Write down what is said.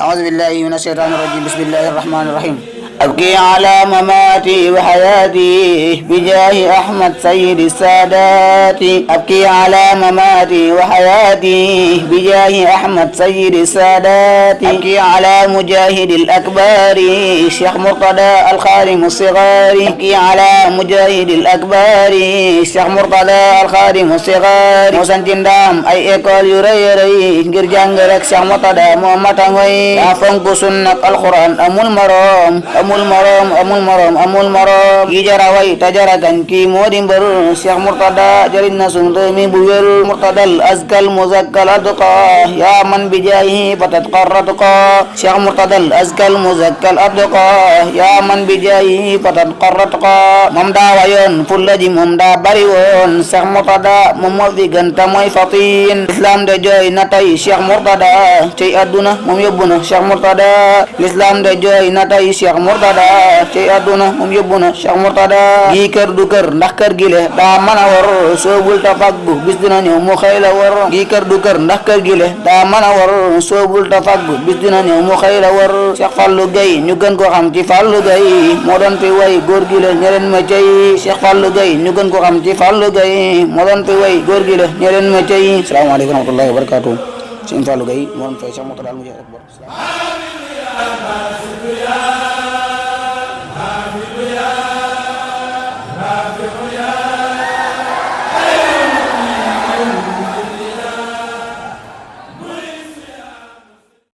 أعوذ بالله من الشيطان الرجيم بسم الله الرحمن الرحيم أبكي على مماتي وحياتي بجاه أحمد سيد السادات أبكي على مماتي وحياتي بجاه أحمد سيد السادات أبكي على مجاهد الأكبار شيخ مرتضى الخادم الصغار أبكي على مجاهد الأكبار شيخ مرتضى الخادم الصغار موسنتين دام أي إيكول يري ngir jàng rek Cheikh Mourtada moo mata ngoy daa fonk sunnak alquran amul morom amul morom ki jara way ta jara gan ki moo di mbër Cheikh Mourtada jëriñ na sunu réew mi bu wér Mourtadal azkal muzakkal adqa yaa man bi jaahi fatat qarratqa Cheikh Mourtadal azkal muzakkal adqa yaa man bi jaahi fatat qarratqa moom daa wayoon fulla ji moom daa bari woon Cheikh Mourtada moom moo fi gën ta mooy fatin islam de jooy na tay Cheikh Mourtada cey aduna moom yóbbu na Cheikh Mourtada l'islam de jooy na tay Cheikh Mourtada cey aduna moom yóbbu na Cheikh Mourtada gii kër du kër ndax kër gi le daa mën a war soobul ta faggu bis dina ñëw mu xëy la war gii kër du kër ndax kër gi le daa mën a war soobul ta faggu bis dina ñëw mu xëy la war S.Fallou Gaye ñu gën ko xam ci Fallou Gaye moo doon fi way góor gi le ñeleen ma cey S.Fallou Gaye ñu gën ko xam ci Fallou Gaye moo doon fi way góor gi le ñeleen ma cey asalaamaaleykum wa rahmatullahi wa barakatuh S.Fallou Gaye moo doon fay Cheikh Mourtada al mujahid akbar